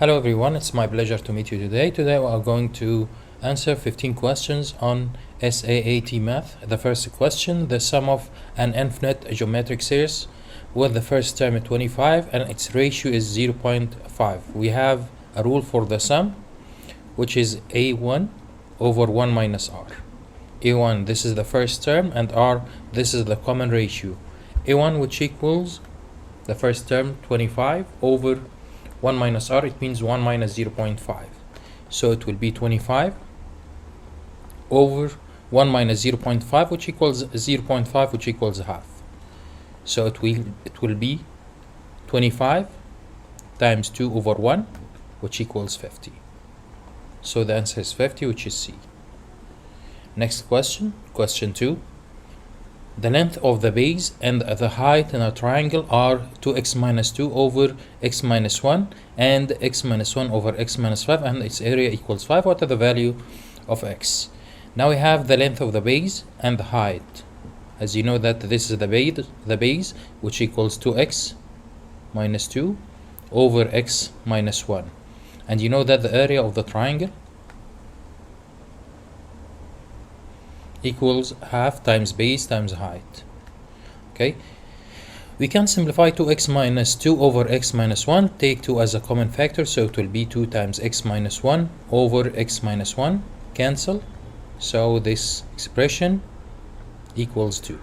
Hello everyone, it's my pleasure to meet you today. Today we are going to answer 15 questions on SAAT Math. The first question, the sum of an infinite geometric series with the first term at 25 and its ratio is 0.5. We have a rule for the sum, which is A1 over 1 minus R. A1, this is the first term, and R, this is the common ratio. A1, which equals the first term 25 over 1 minus R, it means 1 minus 0.5. So it will be 25 over 1 minus 0.5, which equals 0.5, which equals half. So it will be 25 times 2 over 1, which equals 50. So the answer is 50, which is C. Next question, question 2. The length of the base and the height in a triangle are 2x minus 2 over x minus 1 and x minus 1 over x minus 5, and its area equals 5. What are the value of x? Now we have the length of the base and the height. As you know that this is the base, which equals 2x minus 2 over x minus 1. And you know that the area of the triangle equals half times base times height. Okay, we can simplify 2x minus 2 over x minus 1, take 2 as a common factor, so it will be 2 times x minus 1 over x minus 1, cancel, so this expression equals 2.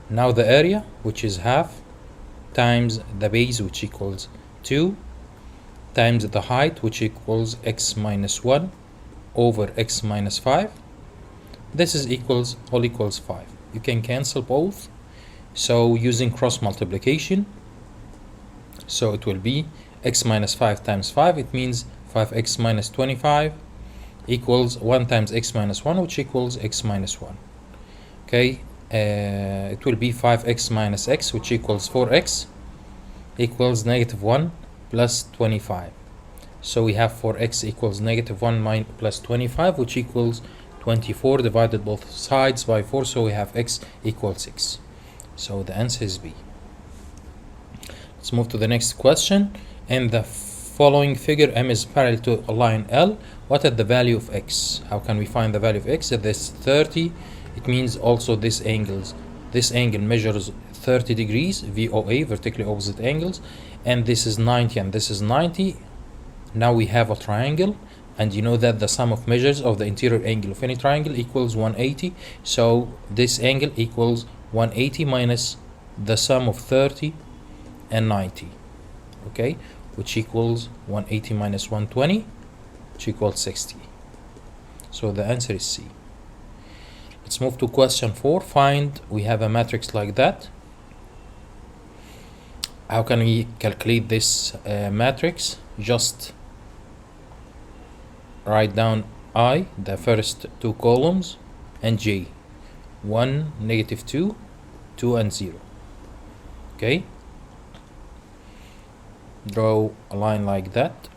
Now the area, which is half, times the base, which equals 2, times the height, which equals x minus 1 over x minus 5. This is all equals 5. You can cancel both, so using cross multiplication, so it will be x minus 5 times 5, it means 5x minus 25 equals 1 times x minus 1, which equals x minus 1. Okay, it will be 5x minus x, which equals 4x, equals negative 1 plus 25. So we have 4x equals negative 1 plus 25, which equals 24, divided both sides by 4, so we have x equals 6. So the answer is B. Let's move to the next question. In the following figure, M is parallel to a line L. What is the value of x? How can we find the value of x? If this 30, it means also this angle measures 30 degrees, VOA, vertically opposite angles, and this is 90 and this is 90. Now we have a triangle, and you know that the sum of measures of the interior angle of any triangle equals 180. So this angle equals 180 minus the sum of 30 and 90. Okay, which equals 180 minus 120, which equals 60. So the answer is C. Let's move to question 4. We have a matrix like that. How can we calculate this matrix? Just write down I, the first two columns, and J, 1, negative 2, 2 and 0. Okay, draw a line like that.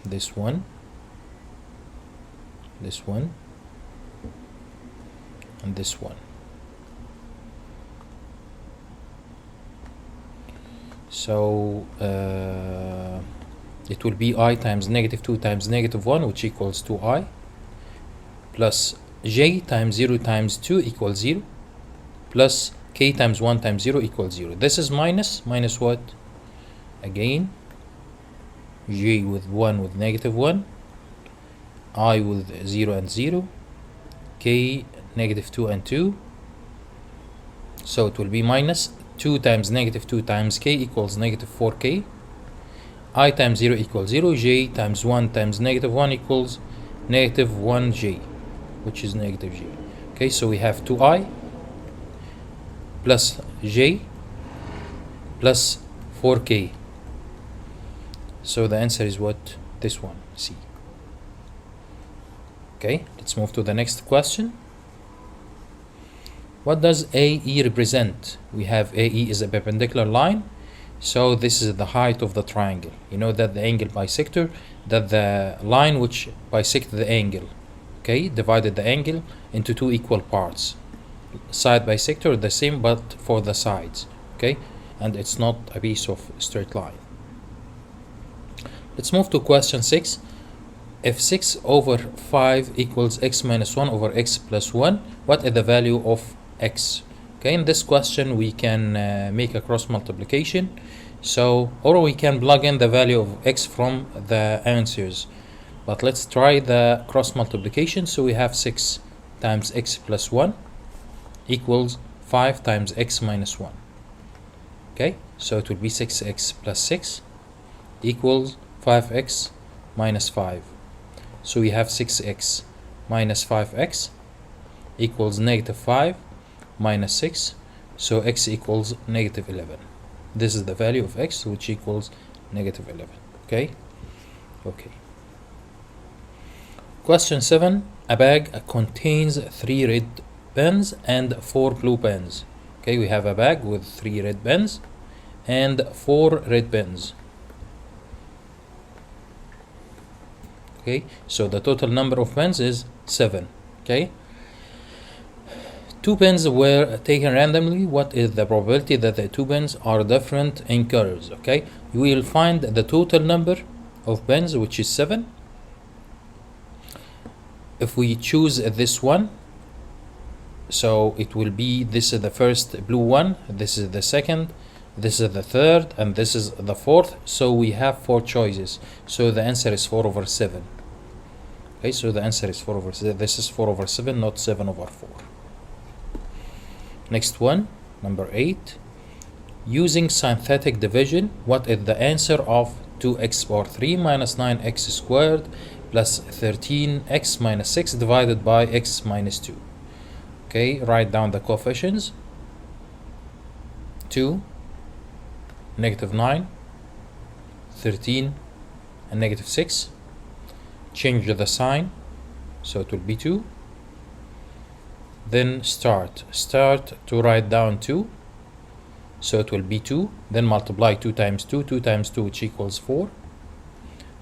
This one, and this one. So it will be I times negative 2 times negative 1, which equals 2I, plus J times 0 times 2 equals 0, plus K times 1 times 0 equals 0. This is minus what? Again, J with 1 with negative 1, I with 0 and 0, K negative 2 and 2. So it will be minus 2 times negative 2 times k equals negative 4k. I times 0 equals 0. J times 1 times negative 1 equals negative 1j, which is negative j. Okay, so we have 2i plus j plus 4k. So the answer is what? This one, C. Okay, let's move to the next question. What does AE represent? We have AE is a perpendicular line, so this is the height of the triangle. You know that the angle bisector, that the line which bisects the angle, okay, divided the angle into two equal parts. side bisector the same but for the sides, okay, and it's not a piece of straight line. Let's move to question 6. If 6 over 5 equals x minus 1 over x plus 1, what is the value of x? Okay, in this question we can make a cross multiplication, so or we can plug in the value of x from the answers, but let's try the cross multiplication. So we have 6 times x plus 1 equals 5 times x minus 1. Okay, so it will be 6x plus 6 equals 5x minus 5. So we have 6x minus 5x equals negative 5 minus 6. So x equals negative 11. This is the value of x, which equals negative 11. Okay. Question 7. A bag contains 3 red pens and 4 blue pens. Okay, we have a bag with 3 red pens and 4 red pens. Okay, so the total number of pens is 7. Okay, 2 pens were taken randomly. What is the probability that the 2 pens are different in colors? Okay, we will find the total number of pens, which is 7. If we choose this one, so it will be, this is the first blue one, this is the second, this is the third, and this is the fourth. So we have 4 choices. So the answer is 4 over 7. Okay, so the answer is 4 over 7. This is 4 over 7, not 7 over 4. Next one, number 8. Using synthetic division, what is the answer of 2x power 3 minus 9x squared plus 13x minus 6 divided by x minus 2? Okay, write down the coefficients. 2, negative 9, 13, and negative 6. Change the sign, so it will be 2. Then start to write down 2, so it will be 2. Then multiply 2 times 2, 2 times 2, which equals 4.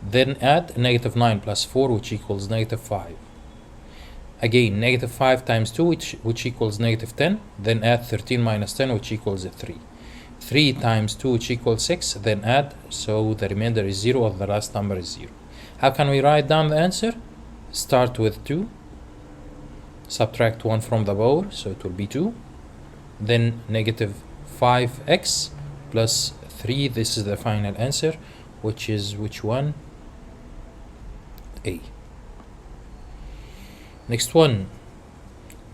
Then add negative 9 plus 4, which equals negative 5. Again, negative 5 times 2, which equals negative 10. Then add 13 minus 10, which equals 3. 3 times 2, which equals 6. Then add, so the remainder is 0, or the last number is 0. How can we write down the answer? Start with 2. Subtract 1 from the power, so it will be 2. Then negative 5x plus 3. This is the final answer, which is which one? A. Next one,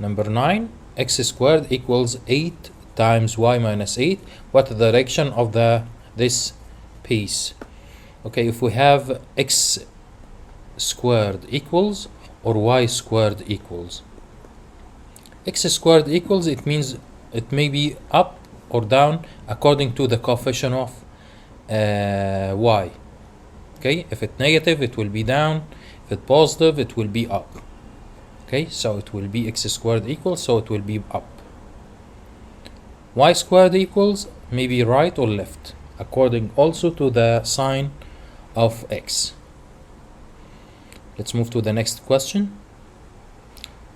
number 9. X squared equals 8 times y minus 8. What is the direction of this piece? Okay, if we have x squared equals or y squared equals, x squared equals, it means it may be up or down according to the coefficient of y. Okay, if it's negative, it will be down. If it's positive, it will be up. Okay, so it will be x squared equals, so it will be up. Y squared equals maybe right or left, according also to the sign of x. Let's move to the next question.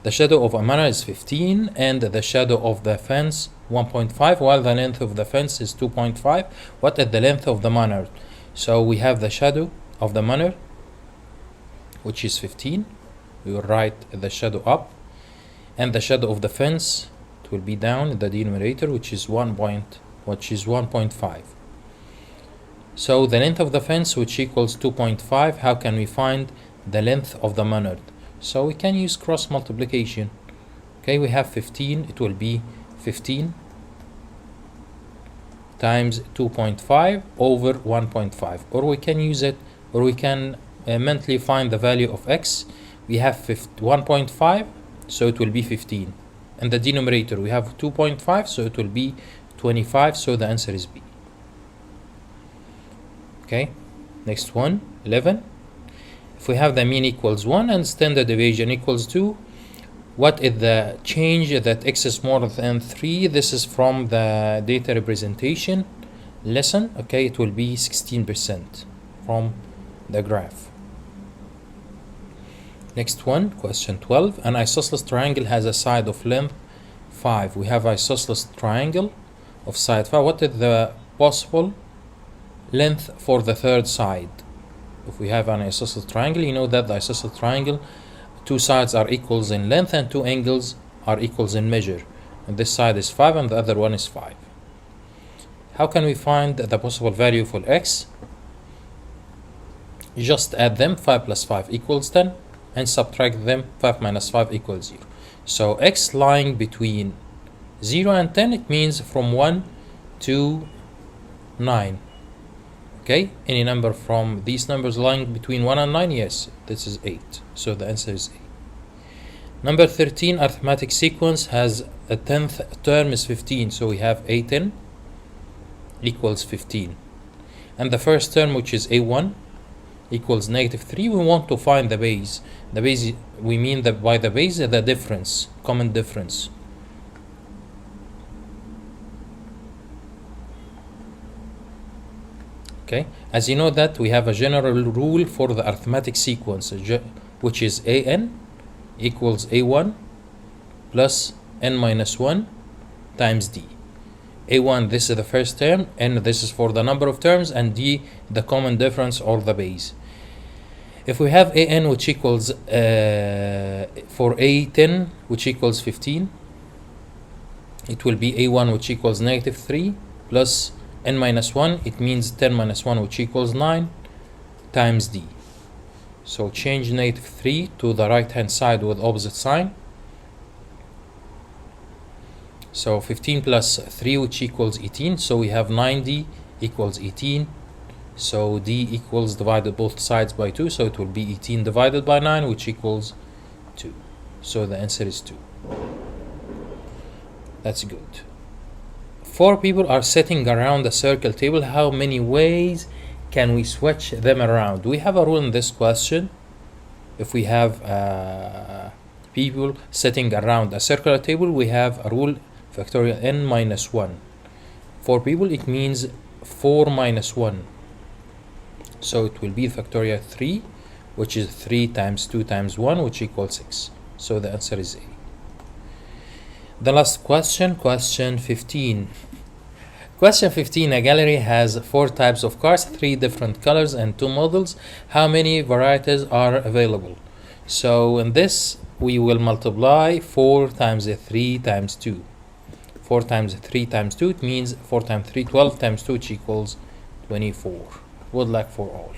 The shadow of a manor is 15 and the shadow of the fence 1.5, while the length of the fence is 2.5. What is the length of the manor? So we have the shadow of the manor, which is 15. We will write the shadow up, and the shadow of the fence, it will be down in the denominator, which is 1.5. So the length of the fence, which equals 2.5. How can we find the length of the manor? So we can use cross multiplication. Okay, we have 15. It will be 15 times 2.5 over 1.5, or we can use it, or we can mentally find the value of x. We have 1.5, so it will be 15. And the denominator, we have 2.5, so it will be 25. So the answer is B. Okay, next one, 11. If we have the mean equals 1 and standard deviation equals 2, what is the change that x is more than 3? This is from the data representation lesson. Okay, it will be 16% from the graph. Next one, question 12. An isosceles triangle has a side of length 5. We have isosceles triangle of side 5. What is the possible length for the third side? If we have an isosceles triangle, you know that the isosceles triangle, two sides are equals in length and two angles are equals in measure. And this side is 5 and the other one is 5. How can we find the possible value for x? You just add them. 5 plus 5 equals 10 and subtract them. 5 minus 5 equals 0. So x lying between 0 and 10, it means from 1 to 9. Okay, any number from these numbers lying between 1 and 9, yes, this is 8. So the answer is 8. Number 13, arithmetic sequence has a 10th term is 15. So we have a10 equals 15. And the first term, which is a1, equals -3. We want to find the base. The base, we mean that by the base, the difference, common difference. Okay, as you know that we have a general rule for the arithmetic sequence, which is an equals a1 plus n minus 1 times d. a1, this is the first term, n, this is for the number of terms, and d, the common difference or the base. If we have an, which equals for a10, which equals 15, it will be a1, which equals -3 plus n minus 1, it means 10 minus 1, which equals 9 times d. So change -3 to the right hand side with opposite sign. So 15 plus 3, which equals 18. So we have 9d equals 18. So d equals divided both sides by 2. So it will be 18 divided by 9, which equals 2. So the answer is 2. That's good. 4 people are sitting around a circle table. How many ways can we switch them around? We have a rule in this question. If we have people sitting around a circular table, we have a rule factorial n minus 1. 4 people, it means 4 minus 1. So it will be factorial 3, which is 3 times 2 times 1, which equals 6. So the answer is A. The last question, question 15. Question 15, a gallery has 4 types of cars, 3 different colors and 2 models. How many varieties are available? So in this, we will multiply 4 times 3 times 2. 4 times 3 times 2, it means 4 times 3, 12 times 2, which equals 24. Good luck for all.